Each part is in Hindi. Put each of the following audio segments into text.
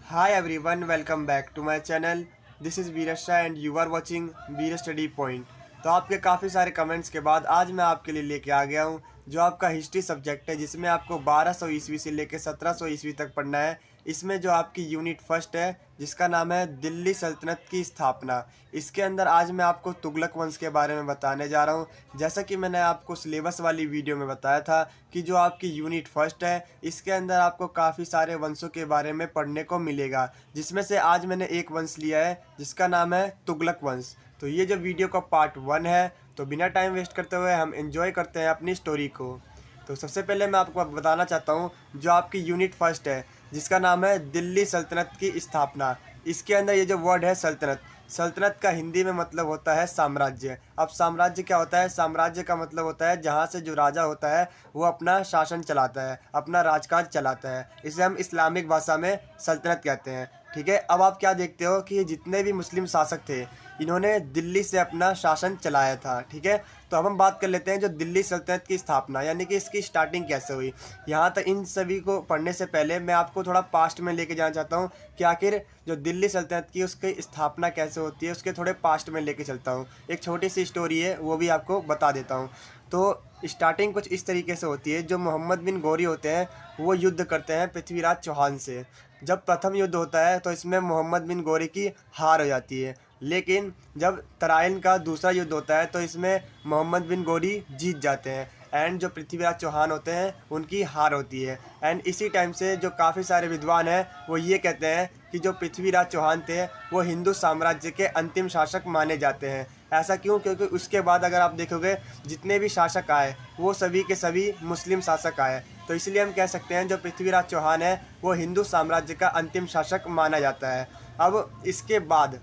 Hi everyone, welcome back to my channel. This is Veerasha and you are watching Veer Study Point. तो आपके काफ़ी सारे कमेंट्स के बाद आज मैं आपके लिए लेके आ गया हूँ जो आपका हिस्ट्री सब्जेक्ट है, जिसमें आपको 1200 ईस्वी से लेकर 1700 ईस्वी तक पढ़ना है। इसमें जो आपकी यूनिट फर्स्ट है जिसका नाम है दिल्ली सल्तनत की स्थापना, इसके अंदर आज मैं आपको तुगलक वंश के बारे में बताने जा रहा हूँ। जैसा कि मैंने आपको सिलेबस वाली वीडियो में बताया था कि जो आपकी यूनिट फर्स्ट है इसके अंदर आपको काफ़ी सारे वंशों के बारे में पढ़ने को मिलेगा, जिसमें से आज मैंने एक वंश लिया है जिसका नाम है तुगलक वंश। तो ये जो वीडियो का पार्ट 1 है, तो बिना टाइम वेस्ट करते हुए हम एंजॉय करते हैं अपनी स्टोरी को। तो सबसे पहले मैं आपको बताना चाहता हूँ जो आपकी यूनिट फर्स्ट है जिसका नाम है दिल्ली सल्तनत की स्थापना। इसके अंदर ये जो वर्ड है सल्तनत, सल्तनत का हिंदी में मतलब होता है साम्राज्य। अब साम्राज्य क्या होता है? साम्राज्य का मतलब होता है जहाँ से जो राजा होता है वो अपना शासन चलाता है, अपना राजकाज चलाता है। इसे हम इस्लामिक भाषा में सल्तनत कहते हैं। ठीक है, अब आप क्या देखते हो कि जितने भी मुस्लिम शासक थे इन्होंने दिल्ली से अपना शासन चलाया था। ठीक है, तो अब हम बात कर लेते हैं जो दिल्ली सल्तनत की स्थापना यानी कि इसकी स्टार्टिंग कैसे हुई। यहाँ तक इन सभी को पढ़ने से पहले मैं आपको थोड़ा पास्ट में लेके जाना चाहता हूँ कि आखिर जो दिल्ली सल्तनत की उसकी स्थापना कैसे होती है, उसके थोड़े पास्ट में लेके चलता हूँ। एक छोटी सी स्टोरी है वो भी आपको बता देता हूँ। तो स्टार्टिंग कुछ इस तरीके से होती है। जो मोहम्मद बिन गौरी होते हैं वो युद्ध करते हैं पृथ्वीराज चौहान से। जब प्रथम युद्ध होता है तो इसमें मोहम्मद बिन गौरी की हार हो जाती है, लेकिन जब तराइन का दूसरा युद्ध होता है तो इसमें मोहम्मद बिन गौरी जीत जाते हैं एंड जो पृथ्वीराज चौहान होते हैं उनकी हार होती है। एंड इसी टाइम से जो काफ़ी सारे विद्वान हैं वो ये कहते हैं कि जो पृथ्वीराज चौहान थे वो हिंदू साम्राज्य के अंतिम शासक माने जाते हैं। ऐसा क्यों? क्योंकि उसके बाद अगर आप देखोगे जितने भी शासक आए वो सभी के सभी मुस्लिम शासक आए, तो इसलिए हम कह सकते हैं जो पृथ्वीराज चौहान है वो हिंदू साम्राज्य का अंतिम शासक माना जाता है। अब इसके बाद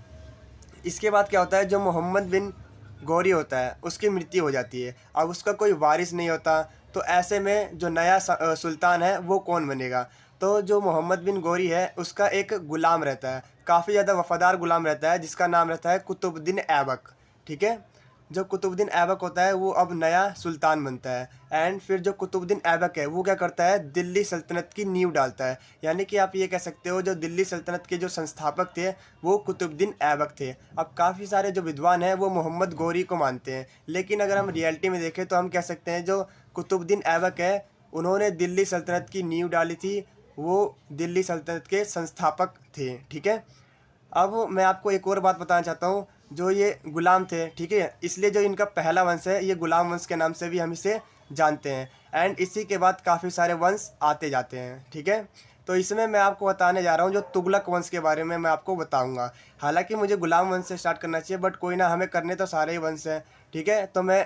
क्या होता है, जो मोहम्मद बिन गौरी होता है उसकी मृत्यु हो जाती है। अब उसका कोई वारिस नहीं होता, तो ऐसे में जो नया सुल्तान है वो कौन बनेगा? तो जो मोहम्मद बिन गौरी है उसका एक गुलाम रहता है, काफ़ी ज़्यादा वफादार गुलाम रहता है, जिसका नाम रहता है कुतुबुद्दीन ऐबक। ठीक है, जो कुतुबुद्दीन ऐबक होता है वो अब नया सुल्तान बनता है। एंड फिर जो कुतुबुद्दीन ऐबक है वो क्या करता है, दिल्ली सल्तनत की नींव डालता है। यानी कि आप ये कह सकते हो जो दिल्ली सल्तनत के जो संस्थापक थे वो कुतुबुद्दीन ऐबक थे। अब काफ़ी सारे जो विद्वान हैं वो मोहम्मद गौरी को मानते हैं, लेकिन अगर हम रियलिटी में देखें तो हम कह सकते हैं जो कुतुबुद्दीन ऐबक है उन्होंने दिल्ली सल्तनत की नींव डाली थी, वो दिल्ली सल्तनत के संस्थापक थे। ठीक है, अब मैं आपको एक और बात बताना चाहता हूँ। जो ये गुलाम थे, ठीक है, इसलिए जो इनका पहला वंश है ये गुलाम वंश के नाम से भी हम इसे जानते हैं। एंड इसी के बाद काफ़ी सारे वंश आते जाते हैं। ठीक है, तो इसमें मैं आपको बताने जा रहा हूँ जो तुगलक वंश के बारे में मैं आपको बताऊँगा। हालांकि मुझे गुलाम वंश से स्टार्ट करना चाहिए, बट कोई ना, हमें करने तो सारे ही वंश हैं। ठीक है, तो मैं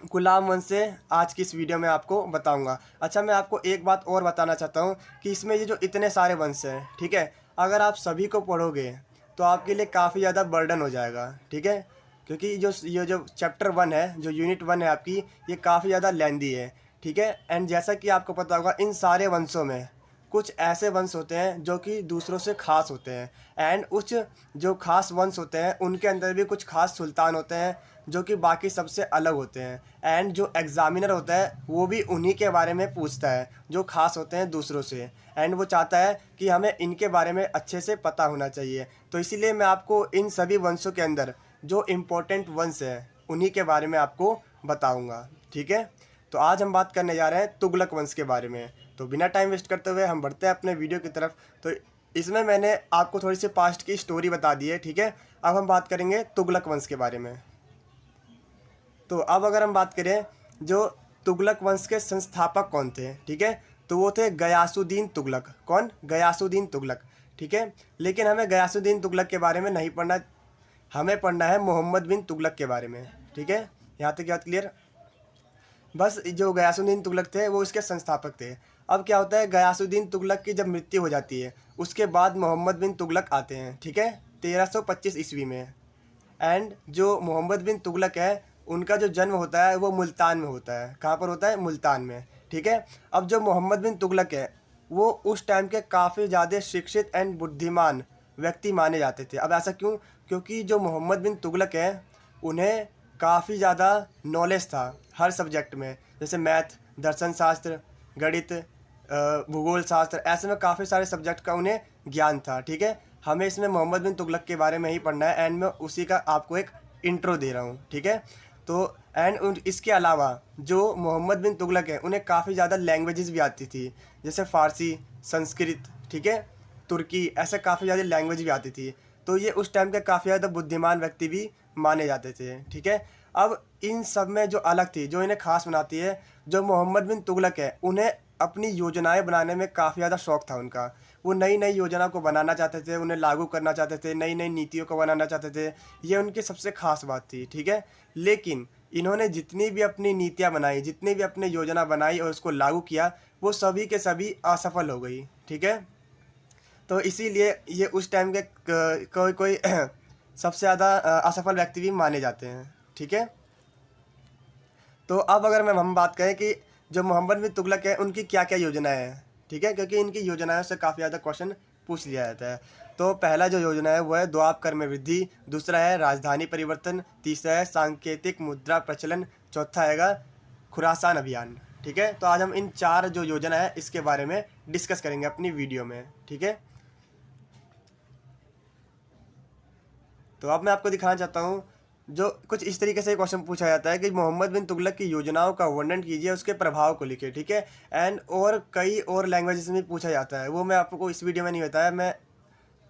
गुलाम वंश से आज की इस वीडियो में आपको बताऊंगा। अच्छा, मैं आपको एक बात और बताना चाहता हूँ कि इसमें ये जो इतने सारे वंश हैं, ठीक है, अगर आप सभी को पढ़ोगे तो आपके लिए काफ़ी ज़्यादा बर्डन हो जाएगा। ठीक है, क्योंकि जो ये जो चैप्टर 1 है, जो यूनिट 1 है आपकी, ये काफ़ी ज़्यादा लेंदी है। ठीक है, एंड जैसा कि आपको पता होगा इन सारे वंशों में कुछ ऐसे वंश होते हैं जो कि दूसरों से ख़ास होते हैं। एंड उस जो ख़ास वंश होते हैं उनके अंदर भी कुछ ख़ास सुल्तान होते हैं जो कि बाकी सबसे अलग होते हैं। एंड जो एग्ज़ामिनर होता है वो भी उन्हीं के बारे में पूछता है जो ख़ास होते हैं दूसरों से। एंड वो चाहता है कि हमें इनके बारे में अच्छे से पता होना चाहिए। तो इसीलिए मैं आपको इन सभी वंशों के अंदर जो इम्पोर्टेंट वंश हैं उन्हीं के बारे में आपको बताऊँगा। ठीक है, तो आज हम बात करने जा रहे हैं तुगलक वंश के बारे में। तो बिना टाइम वेस्ट करते हुए हम बढ़ते हैं अपने वीडियो की तरफ। तो इसमें मैंने आपको थोड़ी सी पास्ट की स्टोरी बता दी है। ठीक है, अब हम बात करेंगे तुगलक वंश के बारे में। तो अब अगर हम बात करें जो तुगलक वंश के संस्थापक कौन थे, ठीक है, तो वो थे गयासुद्दीन तुगलक। कौन? गयासुद्दीन तुगलक। ठीक है, लेकिन हमें गयासुद्दीन तुगलक के बारे में नहीं पढ़ना, हमें पढ़ना है मोहम्मद बिन तुगलक के बारे में। ठीक है, यहाँ तक बात क्लियर? बस जो गयासुद्दीन तुगलक थे वो इसके संस्थापक थे। अब क्या होता है, गयासुद्दीन तुगलक की जब मृत्यु हो जाती है उसके बाद मोहम्मद बिन तुगलक आते हैं। ठीक है, 1325 ईस्वी में। एंड जो मोहम्मद बिन तुगलक है उनका जो जन्म होता है वो मुल्तान में होता है। कहाँ पर होता है? मुल्तान में। ठीक है, अब जो मोहम्मद बिन तुगलक है वो उस टाइम के काफ़ी ज़्यादा शिक्षित एंड बुद्धिमान व्यक्ति माने जाते थे। अब ऐसा क्यों? क्योंकि जो मोहम्मद बिन तुगलक है उन्हें काफ़ी ज़्यादा नॉलेज था हर सब्जेक्ट में, जैसे मैथ, दर्शन शास्त्र, गणित, भूगोल शास्त्र, ऐसे में काफ़ी सारे सब्जेक्ट का उन्हें ज्ञान था। ठीक है, हमें इसमें मोहम्मद बिन तुगलक के बारे में ही पढ़ना है एंड मैं उसी का आपको एक इंट्रो दे रहा हूँ। ठीक है, तो एंड इसके अलावा जो मोहम्मद बिन तुगलक है उन्हें काफ़ी ज़्यादा लैंग्वेजेस भी आती थी, जैसे फ़ारसी, संस्कृत, ठीक है, तुर्की, ऐसे काफ़ी ज़्यादा लैंग्वेज भी आती थी। तो ये उस टाइम के काफ़ी ज़्यादा बुद्धिमान व्यक्ति भी माने जाते थे। ठीक है, अब इन सब में जो अलग थी, जो इन्हें खास बनाती है, जो मोहम्मद बिन तुगलक है उन्हें अपनी योजनाएं बनाने में काफ़ी ज़्यादा शौक था उनका। वो नई नई योजना को बनाना चाहते थे, उन्हें लागू करना चाहते थे, नई नई नीतियों को बनाना चाहते थे। ये उनकी सबसे खास बात थी। ठीक है, लेकिन इन्होंने जितनी भी अपनी नीतियाँ बनाई, जितनी भी अपनी योजना बनाई और उसको लागू किया, वो सभी के सभी असफल हो गई। ठीक है, तो इसीलिए ये उस टाइम के कोई कोई सबसे ज़्यादा असफल व्यक्ति भी माने जाते हैं। ठीक है, तो अब अगर हम बात करें कि जो मोहम्मद बिन तुगलक है उनकी क्या क्या योजनाएं हैं। ठीक है, क्योंकि इनकी योजनाओं से काफ़ी ज़्यादा क्वेश्चन पूछ लिया जाता है। तो पहला जो योजना है वो है द्वाप कर में वृद्धि, दूसरा है राजधानी परिवर्तन, तीसरा है सांकेतिक मुद्रा प्रचलन, चौथा है खुरासान अभियान। ठीक है, तो आज हम इन 4 जो योजना है इसके बारे में डिस्कस करेंगे अपनी वीडियो में। ठीक है, तो अब मैं आपको दिखाना चाहता हूँ, जो कुछ इस तरीके से क्वेश्चन पूछा जाता है कि मोहम्मद बिन तुगलक की योजनाओं का वर्णन कीजिए, उसके प्रभाव को लिखिए। ठीक है, एंड और कई और लैंग्वेजेस में पूछा जाता है, वो मैं आपको इस वीडियो में नहीं बताया, मैं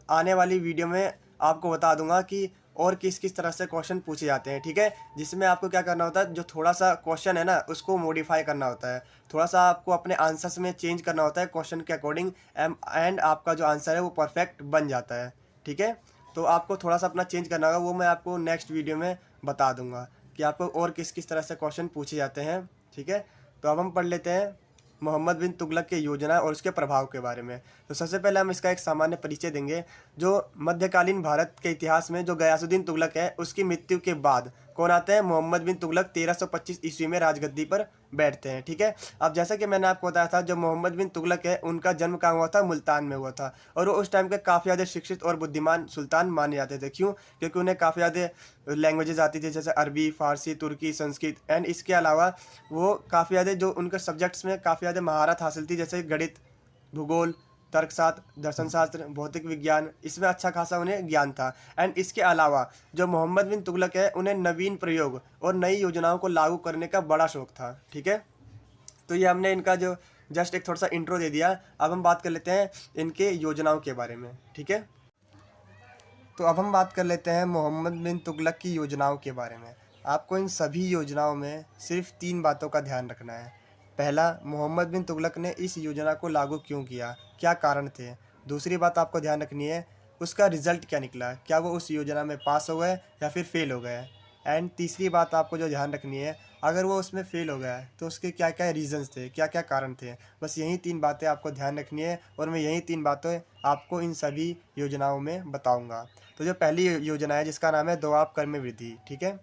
आने वाली वीडियो में आपको बता दूंगा कि और किस किस तरह से क्वेश्चन पूछे जाते हैं। ठीक है, जिसमें आपको क्या करना होता है, जो थोड़ा सा क्वेश्चन है ना उसको मॉडिफाई करना होता है, थोड़ा सा आपको अपने आंसर्स में चेंज करना होता है क्वेश्चन के अकॉर्डिंग, एंड आपका जो आंसर है वो परफेक्ट बन जाता है। ठीक है, तो आपको थोड़ा सा अपना चेंज करना होगा, वो मैं आपको नेक्स्ट वीडियो में बता दूंगा कि आपको और किस किस तरह से क्वेश्चन पूछे जाते हैं। ठीक है, तो अब हम पढ़ लेते हैं मोहम्मद बिन तुगलक की योजना और उसके प्रभाव के बारे में। तो सबसे पहले हम इसका एक सामान्य परिचय देंगे। जो मध्यकालीन भारत के इतिहास में जो गयासुद्दीन तुगलक है उसकी मृत्यु के बाद कौन आते हैं, मोहम्मद बिन तुगलक 1325 ईस्वी में राजगद्दी पर बैठते हैं। ठीक है, अब जैसा कि मैंने आपको बताया था, जो मोहम्मद बिन तुगलक है उनका जन्म कहाँ हुआ था, मुल्तान में हुआ था, और वो उस टाइम के काफ़ी ज़्यादा शिक्षित और बुद्धिमान सुल्तान माने जाते थे। क्यों, क्योंकि उन्हें काफ़ी ज़्यादा लैंग्वेजेस आती थी, जैसे अरबी, फारसी, तुर्की, संस्कृत, एंड इसके अलावा वो काफ़ी ज़्यादा जो उनके सब्जेक्ट्स में काफ़ी ज़्यादा महारत हासिल थी, जैसे गणित, भूगोल, तर्कशास्त्र, दर्शन शास्त्र, भौतिक विज्ञान, इसमें अच्छा खासा उन्हें ज्ञान था। एंड इसके अलावा जो मोहम्मद बिन तुगलक है उन्हें नवीन प्रयोग और नई योजनाओं को लागू करने का बड़ा शौक था। ठीक है, तो ये हमने इनका जो जस्ट एक थोड़ा सा इंट्रो दे दिया। अब हम बात कर लेते हैं इनके योजनाओं के बारे में। ठीक है, तो अब हम बात कर लेते हैं मोहम्मद बिन तुगलक की योजनाओं के बारे में। आपको इन सभी योजनाओं में सिर्फ 3 बातों का ध्यान रखना है। पहला, मोहम्मद बिन तुगलक ने इस योजना को लागू क्यों किया, क्या कारण थे। दूसरी बात आपको ध्यान रखनी है, उसका रिजल्ट क्या निकला, क्या वो उस योजना में पास हो गए या फिर फेल हो गए। एंड तीसरी बात आपको जो ध्यान रखनी है, अगर वो उसमें फेल हो गया है तो उसके क्या क्या रीजंस थे, क्या क्या कारण थे। बस यही 3 बातें आपको ध्यान रखनी है और मैं यही 3 बातें आपको इन सभी योजनाओं में बताऊंगा। तो जो पहली योजना है जिसका नाम है दोआब कर में वृद्धि। ठीक है,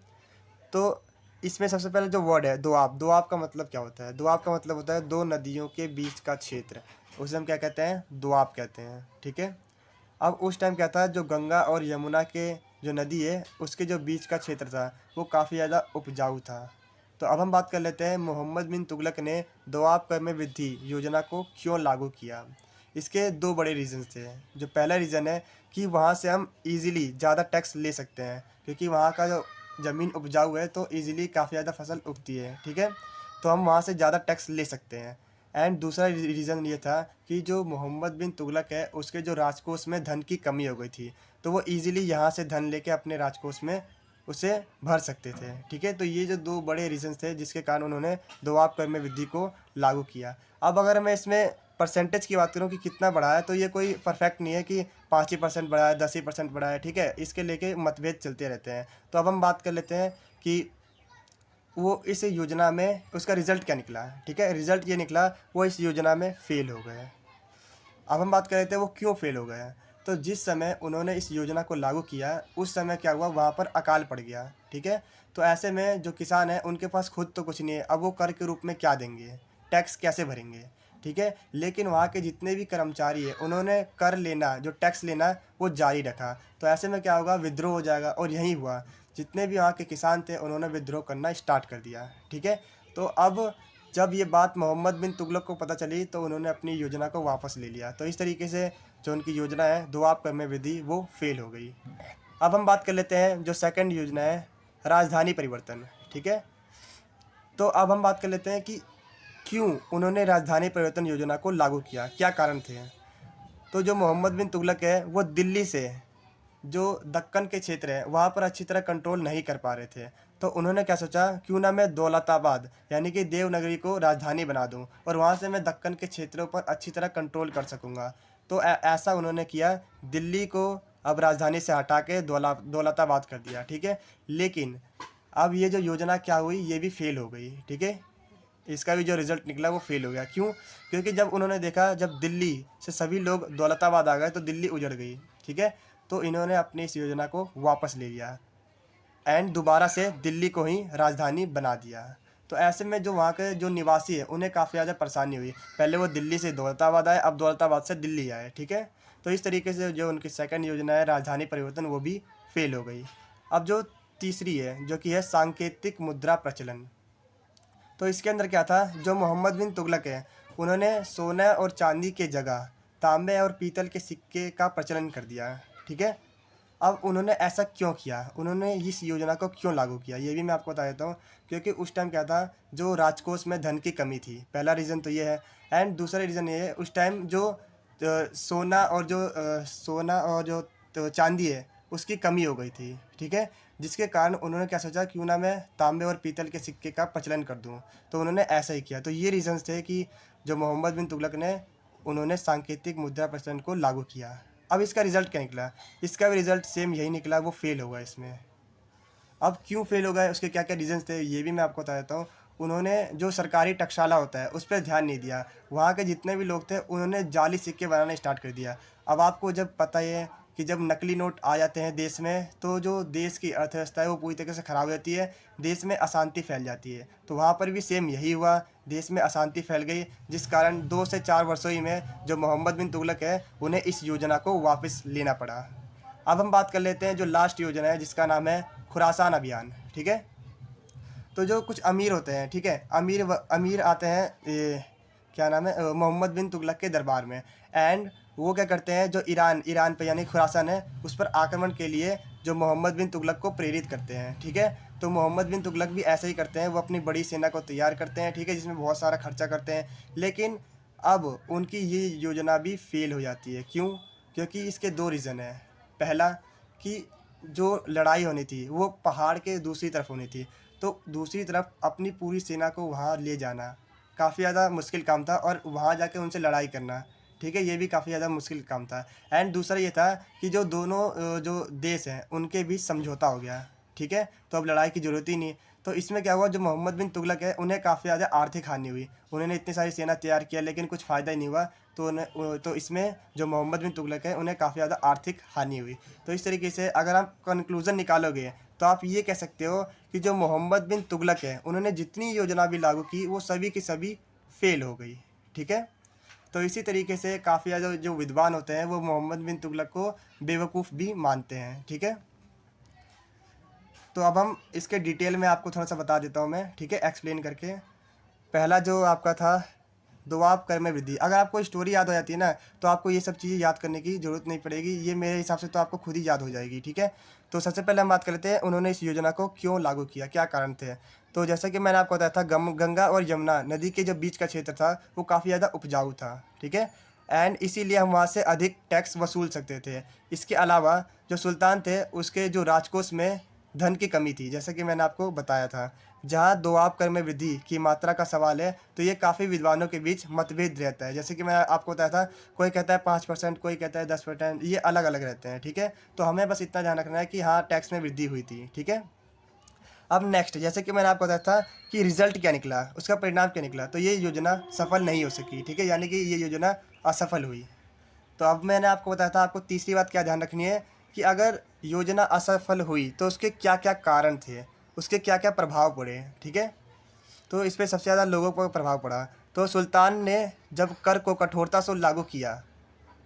तो इसमें सबसे पहले जो वर्ड है दोआब, दोआब का मतलब क्या होता है, दोआब का मतलब होता है 2 नदियों के बीच का क्षेत्र, उसे हम क्या कहते हैं, दोआब कहते हैं। ठीक है, अब उस टाइम क्या था, जो गंगा और यमुना के जो नदी है उसके जो बीच का क्षेत्र था वो काफ़ी ज़्यादा उपजाऊ था। तो अब हम बात कर लेते हैं मोहम्मद बिन तुगलक ने दोआब कर में वृद्धि योजना को क्यों लागू किया। इसके 2 बड़े रीज़न्स थे। जो पहला रीज़न है कि वहाँ से हम इजीली ज़्यादा टैक्स ले सकते हैं, क्योंकि वहाँ का जो ज़मीन उपजाऊ है तो इजीली काफ़ी ज़्यादा फसल उगती है। ठीक है, तो हम वहाँ से ज़्यादा टैक्स ले सकते हैं। एंड दूसरा रीज़न ये था कि जो मोहम्मद बिन तुगलक है उसके जो राजकोष में धन की कमी हो गई थी, तो वो इजीली यहाँ से धन लेके अपने राजकोष में उसे भर सकते थे। ठीक है, तो ये जो 2 बड़े रीजंस थे जिसके कारण उन्होंने दोआब कर में वृद्धि को लागू किया। अब अगर मैं इसमें परसेंटेज की बात करूँ कि कितना बढ़ा है, तो ये कोई परफेक्ट नहीं है कि 5% बढ़ा है, 10% बढ़ा है। ठीक है, इसके लेके मतभेद चलते रहते हैं। तो अब हम बात कर लेते हैं कि वो इस योजना में उसका रिजल्ट क्या निकला। ठीक है, रिजल्ट ये निकला वो इस योजना में फेल हो गए। अब हम बात कर लेते हैं वो क्यों फेल हो गए। तो जिस समय उन्होंने इस योजना को लागू किया उस समय क्या हुआ, वहाँ पर अकाल पड़ गया। ठीक है, तो ऐसे में जो किसान हैं उनके पास खुद तो कुछ नहीं है, अब वो कर के रूप में क्या देंगे, टैक्स कैसे भरेंगे। ठीक है, लेकिन वहाँ के जितने भी कर्मचारी है उन्होंने कर लेना, जो टैक्स लेना वो जारी रखा। तो ऐसे में क्या होगा, विद्रोह हो जाएगा, और यही हुआ। जितने भी वहाँ के किसान थे उन्होंने विद्रोह करना स्टार्ट कर दिया। ठीक है, तो अब जब ये बात मोहम्मद बिन तुगलक को पता चली तो उन्होंने अपनी योजना को वापस ले लिया। तो इस तरीके से जो उनकी योजना है दोआब कर्म विधि वो फेल हो गई। अब हम बात कर लेते हैं जो सेकंड योजना है राजधानी परिवर्तन। ठीक है, तो अब हम बात कर लेते हैं कि क्यों उन्होंने राजधानी परिवर्तन योजना को लागू किया, क्या कारण थे। तो जो मोहम्मद बिन तुगलक है वो दिल्ली से जो दक्कन के क्षेत्र है वहाँ पर अच्छी तरह कंट्रोल नहीं कर पा रहे थे। तो उन्होंने क्या सोचा, क्यों ना मैं दौलताबाद यानी कि देवनगरी को राजधानी बना दूं और वहाँ से मैं दक्कन के क्षेत्रों पर अच्छी तरह कंट्रोल कर सकूंगा। तो ऐसा उन्होंने किया, दिल्ली को अब राजधानी से हटा के दौलताबाद कर दिया। ठीक है, लेकिन अब ये जो योजना क्या हुई, ये भी फेल हो गई। ठीक है, इसका भी जो रिज़ल्ट निकला वो फेल हो गया। क्यों? क्योंकि जब उन्होंने देखा जब दिल्ली से सभी लोग दौलताबाद आ गए तो दिल्ली उजड़ गई। ठीक है, तो इन्होंने अपनी इस योजना को वापस ले लिया एंड दोबारा से दिल्ली को ही राजधानी बना दिया। तो ऐसे में जो वहाँ के जो निवासी है उन्हें काफ़ी ज़्यादा परेशानी हुई। पहले वो दिल्ली से दौलताबाद आए, अब दौलताबाद से दिल्ली आए। ठीक है, तो इस तरीके से जो उनकी सेकंड योजना है राजधानी परिवर्तन वो भी फेल हो गई। अब जो तीसरी है जो कि है सांकेतिक मुद्रा प्रचलन। तो इसके अंदर क्या था, जो मोहम्मद बिन तुगलक है उन्होंने सोने और चांदी के जगह तांबे और पीतल के सिक्के का प्रचलन कर दिया। ठीक है, अब उन्होंने ऐसा क्यों किया, उन्होंने इस योजना को क्यों लागू किया, ये भी मैं आपको बता देता हूँ। क्योंकि उस टाइम क्या था, जो राजकोष में धन की कमी थी, पहला रीज़न तो ये है। एंड दूसरा रीज़न ये है, उस टाइम जो सोना और जो चांदी है उसकी कमी हो गई थी। ठीक है, जिसके कारण उन्होंने क्या सोचा, क्यों ना मैं तांबे और पीतल के सिक्के का प्रचलन कर दूं। तो उन्होंने ऐसा ही किया। तो ये रीजंस थे कि जो मोहम्मद बिन तुगलक ने उन्होंने सांकेतिक मुद्रा प्रचलन को लागू किया। अब इसका रिजल्ट क्या निकला, इसका भी रिजल्ट सेम यही निकला, वो फेल होगा इसमें। अब क्यों फेल हो गए, उसके क्या क्या रीजंस थे, ये भी मैं आपको बता देता हूँ। उन्होंने जो सरकारी टकसाला होता है उस पर ध्यान नहीं दिया। वहाँ के जितने भी लोग थे उन्होंने जाली सिक्के बनाना स्टार्ट कर दिया। अब आपको जब पता ही है कि जब नकली नोट आ जाते हैं देश में तो जो देश की अर्थव्यवस्था है वो पूरी तरीके से ख़राब हो जाती है, देश में अशांति फैल जाती है। तो वहाँ पर भी सेम यही हुआ, देश में अशांति फैल गई, जिस कारण 2 से 4 वर्षों ही में जो मोहम्मद बिन तुगलक है उन्हें इस योजना को वापस लेना पड़ा। अब हम बात कर लेते हैं जो लास्ट योजना है जिसका नाम है खुरासान अभियान। ठीक है, तो जो कुछ अमीर होते हैं, ठीक है, अमीर आते हैं क्या नाम है मोहम्मद बिन तुगलक के दरबार में। एंड वो क्या करते हैं, जो ईरान पे यानी खुरासान है उस पर आक्रमण के लिए जो मोहम्मद बिन तुगलक को प्रेरित करते हैं। ठीक है, तो मोहम्मद बिन तुगलक भी ऐसे ही करते हैं, वो अपनी बड़ी सेना को तैयार करते हैं। ठीक है, जिसमें बहुत सारा खर्चा करते हैं, लेकिन अब उनकी ये योजना भी फेल हो जाती है। क्यों? क्योंकि इसके 2 रीज़न हैं। पहला कि जो लड़ाई होनी थी वो पहाड़ के दूसरी तरफ होनी थी, तो दूसरी तरफ अपनी पूरी सेना को वहाँ ले जाना काफ़ी ज़्यादा मुश्किल काम था और वहाँ जाके उनसे लड़ाई करना, ठीक है, ये भी काफ़ी ज़्यादा मुश्किल काम था। एंड दूसरा ये था कि जो दोनों जो देश हैं उनके बीच समझौता हो गया। ठीक है, तो अब लड़ाई की ज़रूरत ही नहीं। तो इसमें क्या हुआ, जो मोहम्मद बिन तुगलक है उन्हें काफ़ी ज़्यादा आर्थिक हानि हुई। उन्होंने इतनी सारी सेना तैयार किया लेकिन कुछ फ़ायदा ही नहीं हुआ। तो इसमें जो मोहम्मद बिन तुगलक है उन्हें काफ़ी ज़्यादा आर्थिक हानि हुई। तो इस तरीके से अगर आप कंक्लूज़न निकालोगे तो आप ये कह सकते हो कि जो मोहम्मद बिन तुगलक है उन्होंने जितनी योजना भी लागू की वो सभी की सभी फेल हो गई। ठीक है, तो इसी तरीके से काफ़ी ज़्यादा जो विद्वान होते हैं वो मोहम्मद बिन तुगलक को बेवकूफ़ भी मानते हैं। ठीक है, तो अब हम इसके डिटेल में आपको थोड़ा सा बता देता हूँ मैं, ठीक है, एक्सप्लेन करके। पहला जो आपका था दोआब कर में वृद्धि। अगर आपको स्टोरी याद हो जाती है ना तो आपको ये सब चीज़ें याद करने की ज़रूरत नहीं पड़ेगी, ये मेरे हिसाब से तो आपको खुद ही याद हो जाएगी। ठीक है, तो सबसे पहले हम बात कर लेते हैं उन्होंने इस योजना को क्यों लागू किया, क्या कारण थे। तो जैसा कि मैंने आपको बताया था गंगा और यमुना नदी के जो बीच का क्षेत्र था वो काफ़ी ज़्यादा उपजाऊ था। ठीक है, एंड इसीलिए हम वहाँ से अधिक टैक्स वसूल सकते थे। इसके अलावा जो सुल्तान थे उसके जो राजकोष में धन की कमी थी, जैसा कि मैंने आपको बताया था। जहाँ दोआब कर में वृद्धि की मात्रा का सवाल है तो ये काफ़ी विद्वानों के बीच मतभेद रहता है। जैसे कि मैं आपको बताया था, कोई कहता है 5%, कोई कहता है 10%, ये अलग अलग रहते हैं। ठीक है, तो हमें बस इतना ध्यान रखना है कि हाँ टैक्स में वृद्धि हुई थी। ठीक है, अब नेक्स्ट, जैसे कि मैंने आपको बताया था कि रिजल्ट क्या निकला, उसका परिणाम क्या निकला, तो ये योजना सफल नहीं हो सकी। ठीक है, यानी कि ये योजना असफल हुई। तो अब मैंने आपको बताया था, आपको तीसरी बात क्या ध्यान रखनी है कि अगर योजना असफल हुई तो उसके क्या क्या कारण थे, उसके क्या क्या प्रभाव पड़े। ठीक है, तो इस पर सबसे ज़्यादा लोगों पर प्रभाव पड़ा। तो सुल्तान ने जब कर को कठोरता से लागू किया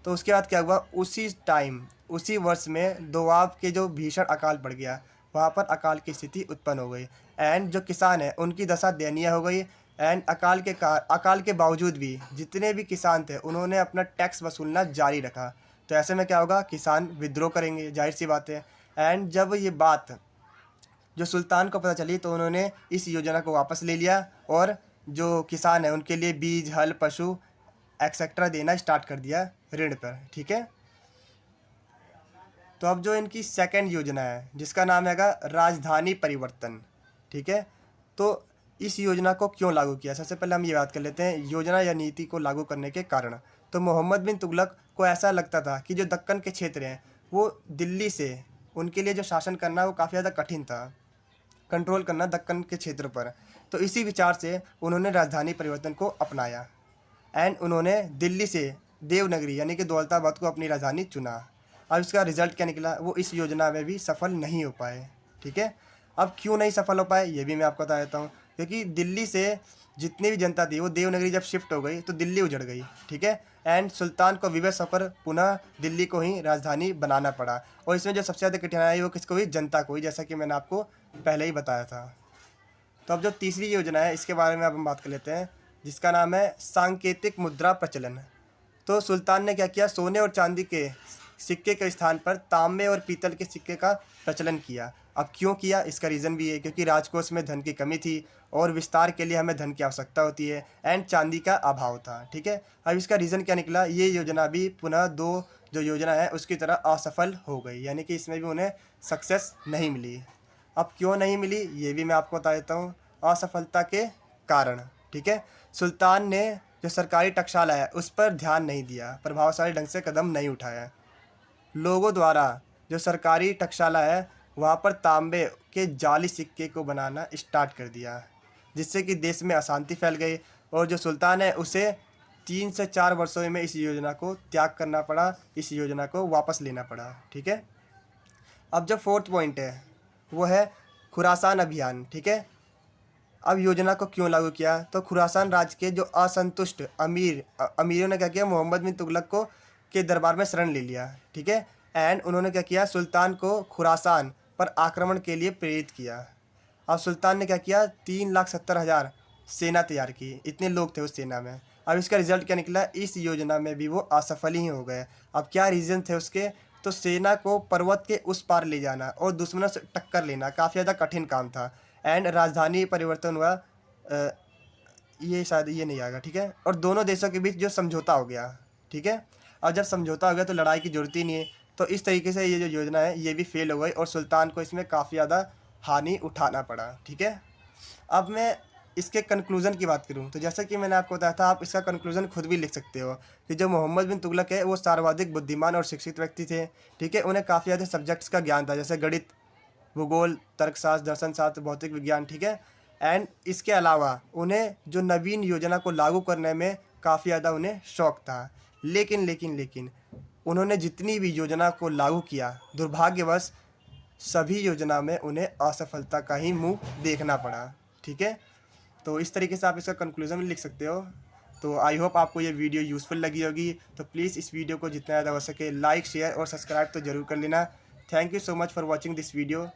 तो उसके बाद क्या हुआ, उसी टाइम उसी वर्ष में दोआब के जो भीषण अकाल पड़ गया, वहाँ पर अकाल की स्थिति उत्पन्न हो गई। एंड जो किसान है उनकी दशा दयनीय हो गई। एंड अकाल के बावजूद भी जितने भी किसान थे उन्होंने अपना टैक्स वसूलना जारी रखा। तो ऐसे में क्या होगा, किसान विद्रोह करेंगे, जाहिर सी बात है। एंड जब ये बात जो सुल्तान को पता चली तो उन्होंने इस योजना को वापस ले लिया और जो किसान है उनके लिए बीज, हल, पशु एक्सेट्रा देना स्टार्ट कर दिया ऋण पर। ठीक है। तो अब जो इनकी सेकंड योजना है जिसका नाम हैगा राजधानी परिवर्तन। ठीक है। तो इस योजना को क्यों लागू किया, सबसे पहले हम ये बात कर लेते हैं योजना या नीति को लागू करने के कारण। तो मोहम्मद बिन तुगलक को ऐसा लगता था कि जो दक्कन के क्षेत्र हैं वो दिल्ली से उनके लिए जो शासन करना वो काफ़ी ज़्यादा कठिन था, कंट्रोल करना दक्कन के क्षेत्र पर। तो इसी विचार से उन्होंने राजधानी परिवर्तन को अपनाया एंड उन्होंने दिल्ली से देवनगरी यानी कि दौलताबाद को अपनी राजधानी चुना। अब इसका रिजल्ट क्या निकला, वो इस योजना में भी सफल नहीं हो पाए। ठीक है। अब क्यों नहीं सफल हो पाए ये भी मैं आपको बता देता हूँ। क्योंकि दिल्ली से जितनी भी जनता थी वो देवनगरी जब शिफ्ट हो गई तो दिल्ली उजड़ गई। ठीक है। एंड सुल्तान को विवश होकर पुनः दिल्ली को ही राजधानी बनाना पड़ा। और इसमें जो सबसे ज़्यादा कठिनाई वो किसको हुई, जनता को ही, जैसा कि मैंने आपको पहले ही बताया था। तो अब जो तीसरी योजना है इसके बारे में अब हम बात कर लेते हैं जिसका नाम है सांकेतिक मुद्रा प्रचलन। तो सुल्तान ने क्या किया, सोने और चांदी के सिक्के के स्थान पर तांबे और पीतल के सिक्के का प्रचलन किया। अब क्यों किया, इसका रीज़न भी है क्योंकि राजकोष में धन की कमी थी और विस्तार के लिए हमें धन की आवश्यकता होती है एंड चांदी का अभाव था। ठीक है। अब इसका रीज़न क्या निकला, ये योजना भी पुनः दो जो योजना है उसकी तरह असफल हो गई, यानी कि इसमें भी उन्हें सक्सेस नहीं मिली। अब क्यों नहीं मिली ये भी मैं आपको बता देता हूँ, असफलता के कारण। ठीक है। सुल्तान ने जो सरकारी टकशाला है उस पर ध्यान नहीं दिया, प्रभावशाली ढंग से कदम नहीं उठाया। लोगों द्वारा जो सरकारी टकशाला है वहाँ पर तांबे के जाली सिक्के को बनाना स्टार्ट कर दिया, जिससे कि देश में अशांति फैल गई और जो सुल्तान है उसे 3 से 4 वर्षों में इस योजना को त्याग करना पड़ा, इस योजना को वापस लेना पड़ा। ठीक है। अब जो फोर्थ पॉइंट है वो है खुरासान अभियान। ठीक है। अब योजना को क्यों लागू किया, तो खुरासान राज्य के जो असंतुष्ट अमीरों ने क्या किया, मोहम्मद बिन तुगलक को के दरबार में शरण ले लिया। ठीक है। एंड उन्होंने क्या किया, सुल्तान को खुरासान पर आक्रमण के लिए प्रेरित किया। अब सुल्तान ने क्या किया, 3,70,000 सेना तैयार की, इतने लोग थे उस सेना में। अब इसका रिजल्ट क्या निकला, इस योजना में भी वो असफल ही हो गए। अब क्या रीज़न थे उसके, तो सेना को पर्वत के उस पार ले जाना और दुश्मनों से टक्कर लेना काफ़ी ज़्यादा कठिन काम था। एंड राजधानी परिवर्तन हुआ, ये शायद ये नहीं आएगा। ठीक है। और दोनों देशों के बीच जो समझौता हो गया। ठीक है। और जब समझौता हो गया तो लड़ाई की जरूरत ही नहीं है। तो इस तरीके से ये जो योजना है ये भी फेल हो गई और सुल्तान को इसमें काफ़ी ज़्यादा हानि उठाना पड़ा। ठीक है। अब मैं इसके कंक्लूज़न की बात करूं तो जैसा कि मैंने आपको बताया था, आप इसका कंक्लूज़न खुद भी लिख सकते हो कि जो मोहम्मद बिन तुगलक है वो सर्वाधिक बुद्धिमान और शिक्षित व्यक्ति थे। ठीक है। उन्हें काफ़ी ज़्यादा सब्जेक्ट्स का ज्ञान था, जैसे गणित, भूगोल, तर्कशास्त्र, दर्शन शास्त्र, भौतिक विज्ञान। ठीक है। एंड इसके अलावा उन्हें जो नवीन योजना को लागू करने में काफ़ी ज़्यादा उन्हें शौक था। लेकिन उन्होंने जितनी भी योजना को लागू किया, दुर्भाग्यवश सभी योजना में उन्हें असफलता का ही मुंह देखना पड़ा। ठीक है। तो इस तरीके से आप इसका कंक्लूजन भी लिख सकते हो। तो आई होप आपको ये वीडियो यूज़फुल लगी होगी। तो प्लीज़ इस वीडियो को जितना ज़्यादा हो सके लाइक, शेयर और सब्सक्राइब तो ज़रूर कर लेना। Thank you so much for watching this video.